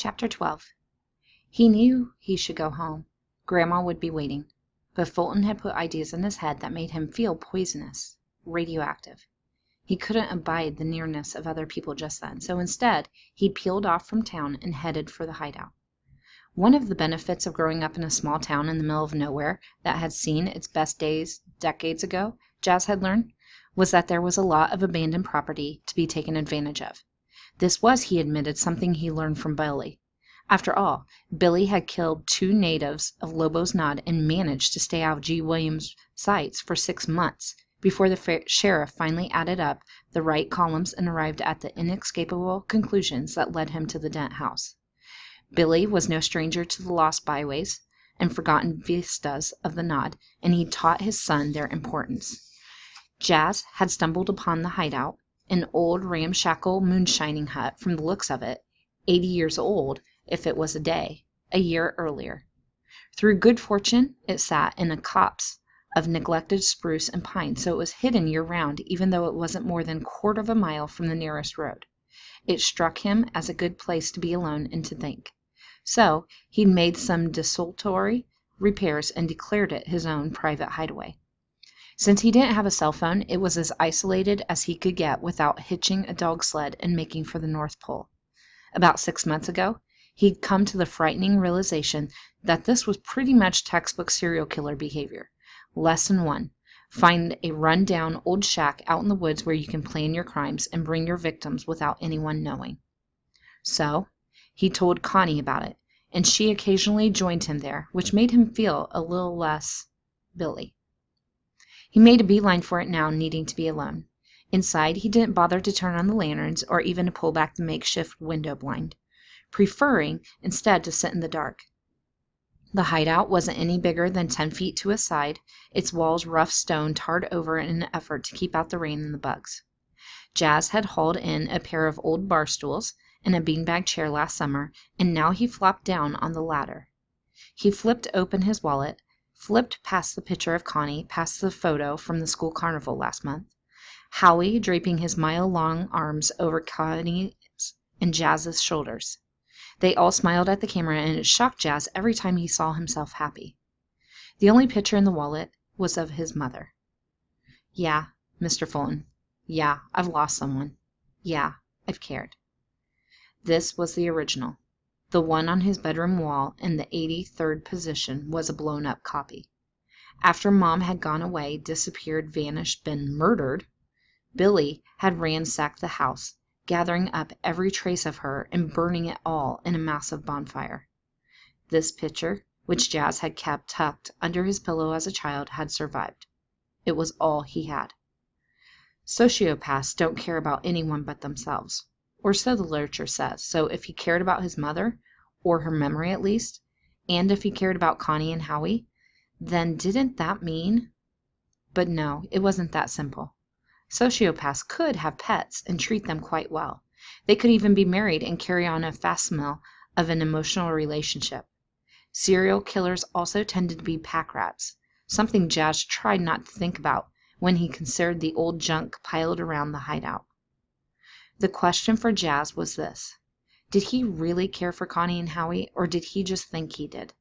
Chapter 12. He knew he should go home. Grandma would be waiting. But Fulton had put ideas in his head that made him feel poisonous, radioactive. He couldn't abide the nearness of other people just then, so instead he peeled off from town and headed for the hideout. One of the benefits of growing up in a small town in the middle of nowhere that had seen its best days decades ago, Jas had learned, was that there was a lot of abandoned property to be taken advantage of. This was, he admitted, something he learned from Billy. After all, Billy had killed 2 natives of Lobo's Nod and managed to stay out of G. Williams' sights for 6 months before the sheriff finally added up the right columns and arrived at the inescapable conclusions that led him to the Dent house. Billy was no stranger to the lost byways and forgotten vistas of the Nod, and he taught his son their importance. Jas had stumbled upon the hideout, an old ramshackle moonshining hut from the looks of it, 80 years old if it was a year earlier. Through good fortune, it sat in a copse of neglected spruce and pine, so it was hidden year-round, even though it wasn't more than 1/4 of a mile from the nearest road. It struck him as a good place to be alone and to think. So he'd made some desultory repairs and declared it his own private hideaway. Since he didn't have a cell phone, it was as isolated as he could get without hitching a dog sled and making for the North Pole. About 6 months ago, he'd come to the frightening realization that this was pretty much textbook serial killer behavior. Lesson 1. Find a run-down old shack out in the woods where you can plan your crimes and bring your victims without anyone knowing. So he told Connie about it, and she occasionally joined him there, which made him feel a little less Billy. He made a beeline for it now, needing to be alone. Inside, he didn't bother to turn on the lanterns or even to pull back the makeshift window blind, preferring instead to sit in the dark. The hideout wasn't any bigger than 10 feet to a side, its walls rough stone tarred over in an effort to keep out the rain and the bugs. Jas had hauled in a pair of old bar stools and a beanbag chair last summer, and now he flopped down on the latter. He flipped open his wallet, flipped past the picture of Connie, past the photo from the school carnival last month, Howie draping his mile-long arms over Connie's and Jas's shoulders. They all smiled at the camera, and it shocked Jas every time he saw himself happy. The only picture in the wallet was of his mother. Yeah, Mr. Fulton. Yeah, I've lost someone. Yeah, I've cared. This was the original. The one on his bedroom wall in the 83rd position was a blown-up copy. After Mom had gone away, disappeared, vanished, been murdered, Billy had ransacked the house, gathering up every trace of her and burning it all in a massive bonfire. This picture, which Jas had kept tucked under his pillow as a child, had survived. It was all he had. Sociopaths don't care about anyone but themselves, or so the literature says. So if he cared about his mother, or her memory at least, and if he cared about Connie and Howie, then didn't that mean... But no, it wasn't that simple. Sociopaths could have pets and treat them quite well. They could even be married and carry on a facsimile of an emotional relationship. Serial killers also tended to be pack rats, something Jas tried not to think about when he considered the old junk piled around the hideout. The question for Jas was this: did he really care for Connie and Howie, or did he just think he did?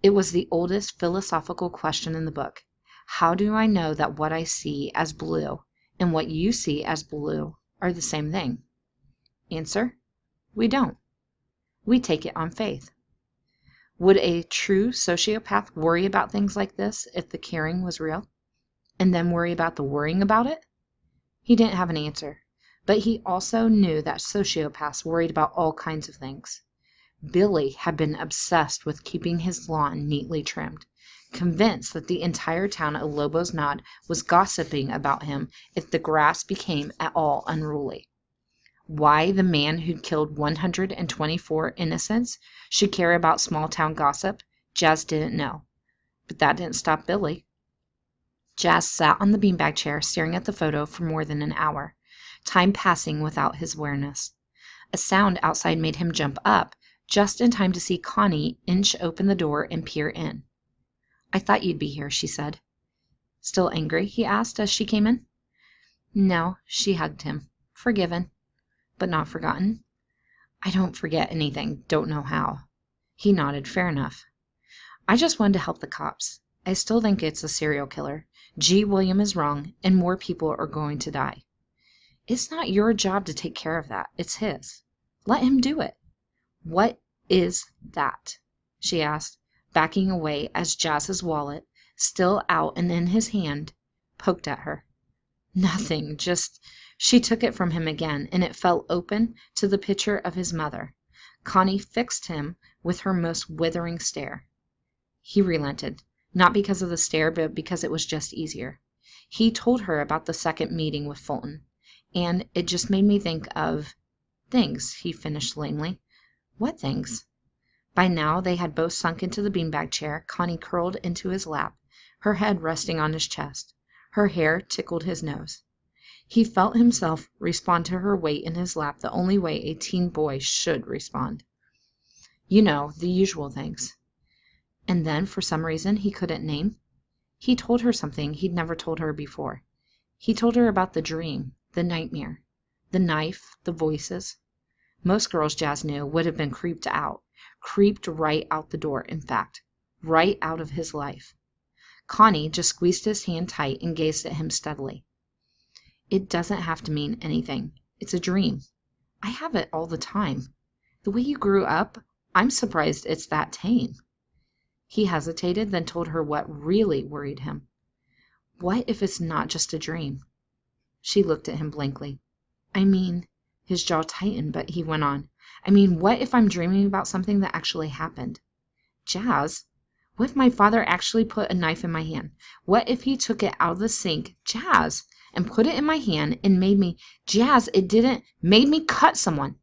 It was the oldest philosophical question in the book. How do I know that what I see as blue and what you see as blue are the same thing? Answer: we don't. We take it on faith. Would a true sociopath worry about things like this if the caring was real? And then worry about the worrying about it? He didn't have an answer, but he also knew that sociopaths worried about all kinds of things. Billy had been obsessed with keeping his lawn neatly trimmed, convinced that the entire town of Lobo's Nod was gossiping about him if the grass became at all unruly. Why the man who'd killed 124 innocents should care about small-town gossip, Jas didn't know. But that didn't stop Billy. Jas sat on the beanbag chair staring at the photo for more than an hour, time passing without his awareness. A sound outside made him jump up, just in time to see Connie inch open the door and peer in. "I thought you'd be here," she said. "Still angry?" he asked as she came in. "No," she hugged him. "Forgiven, but not forgotten. I don't forget anything, don't know how. He nodded. Fair enough. I just wanted to help the cops. I still think it's a serial killer. G. William is wrong, and more people are going to die. It's not your job to take care of that. It's his. Let him do it. What is that? She asked, backing away as Jazz's wallet, still out and in his hand, poked at her. Nothing, just... She took it from him again, and it fell open to the picture of his mother. Connie fixed him with her most withering stare. He relented, not because of the stare, but because it was just easier. He told her about the second meeting with Fulton, and it just made me think of... things, he finished lamely. What things? By now they had both sunk into the beanbag chair, Connie curled into his lap, her head resting on his chest. Her hair tickled his nose. He felt himself respond to her weight in his lap the only way a teen boy should respond. You know, the usual things. And then, for some reason he couldn't name, he told her something he'd never told her before. He told her about the dream, the nightmare, the knife, the voices. Most girls, Jazz knew, would have been creeped right out the door, in fact, right out of his life. Connie just squeezed his hand tight and gazed at him steadily. It doesn't have to mean anything. It's a dream. I have it all the time. The way you grew up, I'm surprised it's that tame. He hesitated, then told her what really worried him. What if it's not just a dream? She looked at him blankly. I mean, his jaw tightened, but he went on. I mean, what if I'm dreaming about something that actually happened? Jazz, what if my father actually put a knife in my hand? What if he took it out of the sink, Jazz, and put it in my hand and made me, Jazz, made me cut someone.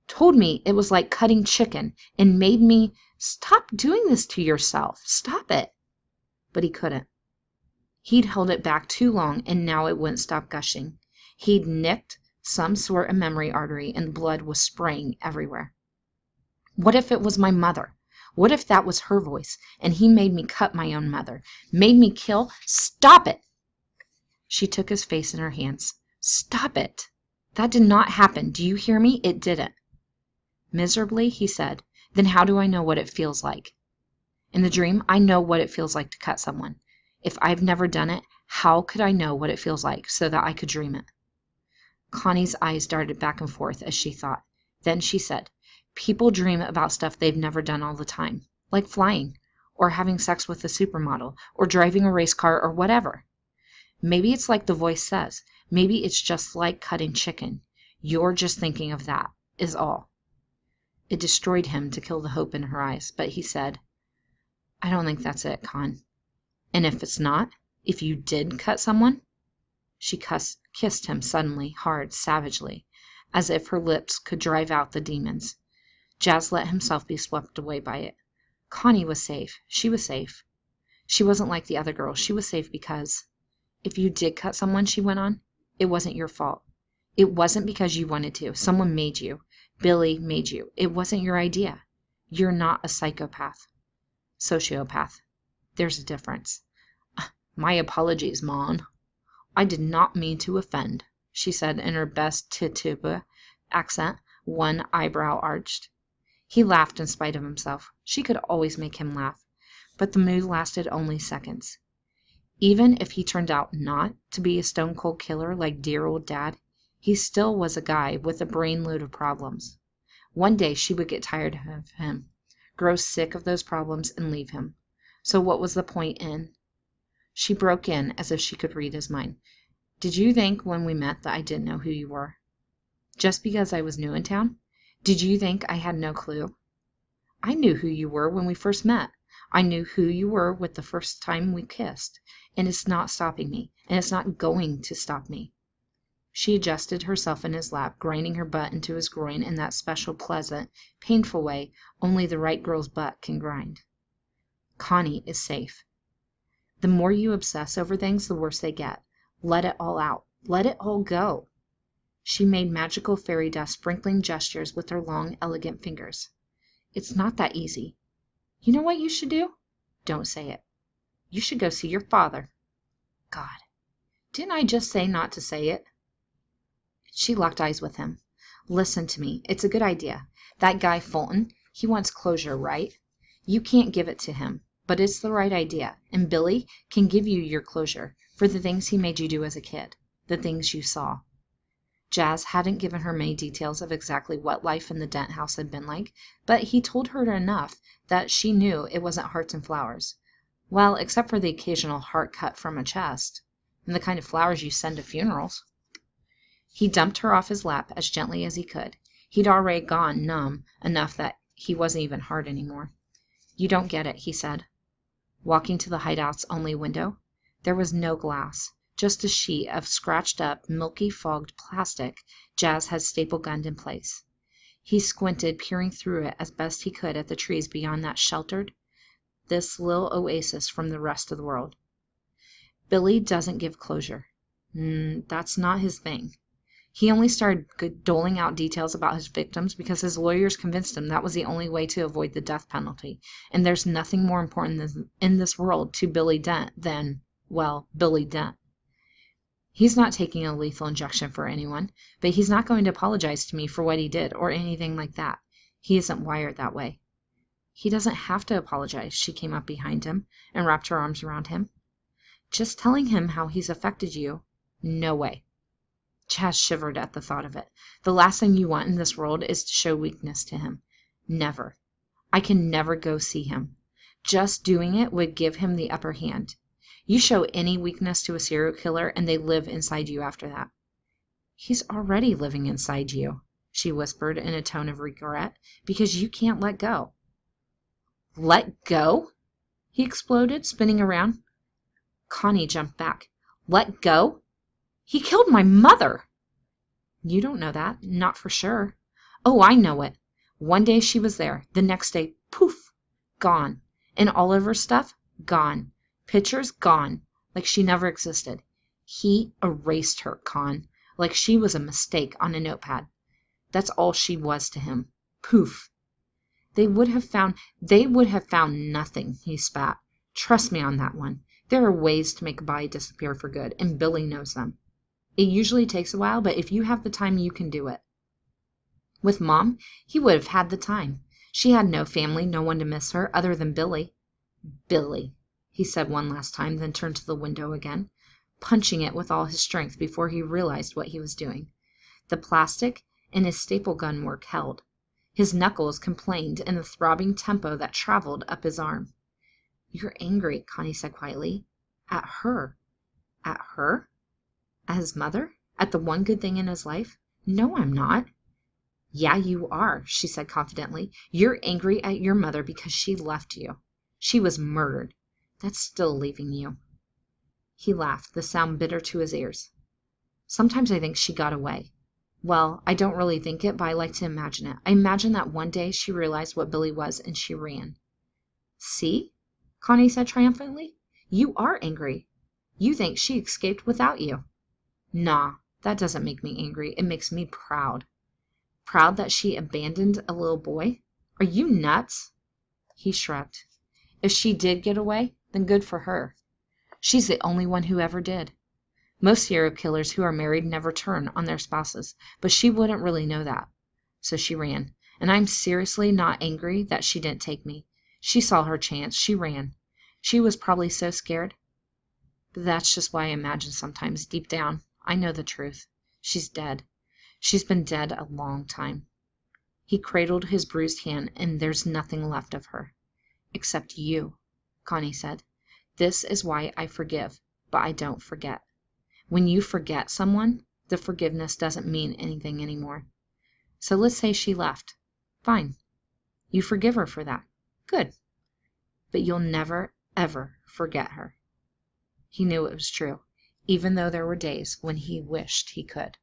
Told me it was like cutting chicken and made me, stop doing this to yourself. Stop it. But he couldn't. He'd held it back too long, and now it wouldn't stop gushing. He'd nicked some sort of memory artery, and blood was spraying everywhere. What if it was my mother? What if that was her voice, and he made me cut my own mother? Made me kill? Stop it! She took his face in her hands. Stop it! That did not happen. Do you hear me? It didn't. Miserably, he said, then how do I know what it feels like? In the dream, I know what it feels like to cut someone. If I've never done it, how could I know what it feels like so that I could dream it? Connie's eyes darted back and forth as she thought. Then she said, people dream about stuff they've never done all the time, like flying, or having sex with a supermodel, or driving a race car, or whatever. Maybe it's like the voice says. Maybe it's just like cutting chicken. You're just thinking of that, is all. It destroyed him to kill the hope in her eyes, but he said, I don't think that's it, Con. And if it's not, if you did cut someone? She kissed him suddenly, hard, savagely, as if her lips could drive out the demons. Jazz let himself be swept away by it. Connie was safe. She was safe. She wasn't like the other girls. She was safe because... If you did cut someone, she went on, it wasn't your fault. It wasn't because you wanted to. Someone made you. Billy made you. It wasn't your idea. You're not a psychopath. Sociopath. There's a difference. My apologies, Mon. I did not mean to offend, she said in her best Tituba accent, one eyebrow arched. He laughed in spite of himself. She could always make him laugh. But the mood lasted only seconds. Even if he turned out not to be a stone-cold killer like dear old Dad, he still was a guy with a brain load of problems. One day she would get tired of him, grow sick of those problems, and leave him. So what was the point in... She broke in as if she could read his mind. Did you think when we met that I didn't know who you were? Just because I was new in town? Did you think I had no clue? I knew who you were when we first met. I knew who you were with the first time we kissed. And it's not stopping me, and it's not going to stop me. She adjusted herself in his lap, grinding her butt into his groin in that special, pleasant, painful way only the right girl's butt can grind. Connie is safe. The more you obsess over things, the worse they get. Let it all out. Let it all go. She made magical fairy dust sprinkling gestures with her long, elegant fingers. It's not that easy. You know what you should do? Don't say it. You should go see your father. God, didn't I just say not to say it? She locked eyes with him. Listen to me. It's a good idea. That guy Fulton, he wants closure, right? You can't give it to him, but it's the right idea. And Billy can give you your closure for the things he made you do as a kid, the things you saw. Jas hadn't given her many details of exactly what life in the Dent house had been like, but he told her enough that she knew it wasn't hearts and flowers. Well, except for the occasional heart cut from a chest, and the kind of flowers you send to funerals. He dumped her off his lap as gently as he could. He'd already gone numb enough that he wasn't even hard anymore. You don't get it, he said, walking to the hideout's only window. There was no glass, just a sheet of scratched-up, milky-fogged plastic Jas had staple-gunned in place. He squinted, peering through it as best he could at the trees beyond that sheltered this little oasis from the rest of the world. Billy doesn't give closure. That's not his thing. He only started doling out details about his victims because his lawyers convinced him that was the only way to avoid the death penalty, and there's nothing more important in this world to Billy Dent than, well, Billy Dent. He's not taking a lethal injection for anyone, but he's not going to apologize to me for what he did or anything like that. He isn't wired that way. He doesn't have to apologize. She came up behind him and wrapped her arms around him. Just telling him how he's affected you? No way. Jas shivered at the thought of it. The last thing you want in this world is to show weakness to him. Never. I can never go see him. Just doing it would give him the upper hand. You show any weakness to a serial killer and they live inside you after that. He's already living inside you, she whispered in a tone of regret, because you can't let go. Let go? He exploded, spinning around. Connie jumped back. Let go? He killed my mother! You don't know that. Not for sure. Oh, I know it. One day she was there. The next day, poof, gone. And all of her stuff, gone. Pictures, gone. Like she never existed. He erased her, Con. Like she was a mistake on a notepad. That's all she was to him. Poof. They would have found nothing, he spat. Trust me on that one. There are ways to make a body disappear for good, and Billy knows them. It usually takes a while, but if you have the time, you can do it. With Mom, he would have had the time. She had no family, no one to miss her, other than Billy. Billy, he said one last time, then turned to the window again, punching it with all his strength before he realized what he was doing. The plastic and his staple gun work held. His knuckles complained in the throbbing tempo that traveled up his arm. You're angry, Connie said quietly. At her. At her? At his mother? At the one good thing in his life? No, I'm not. Yeah, you are, she said confidently. You're angry at your mother because she left you. She was murdered. That's still leaving you. He laughed, the sound bitter to his ears. Sometimes I think she got away. Well, I don't really think it, but I like to imagine it. I imagine that one day she realized what Billy was and she ran. See? Connie said triumphantly. You are angry. You think she escaped without you. Nah, that doesn't make me angry. It makes me proud. Proud that she abandoned a little boy? Are you nuts? He shrugged. If she did get away, then good for her. She's the only one who ever did. Most serial killers who are married never turn on their spouses, but she wouldn't really know that. So she ran. And I'm seriously not angry that she didn't take me. She saw her chance. She ran. She was probably so scared. But that's just why I imagine sometimes, deep down, I know the truth. She's dead. She's been dead a long time. He cradled his bruised hand, and there's nothing left of her. Except you, Connie said. This is why I forgive, but I don't forget. When you forget someone, the forgiveness doesn't mean anything anymore. So let's say she left. Fine. You forgive her for that. Good. But you'll never, ever forget her. He knew it was true, even though there were days when he wished he could.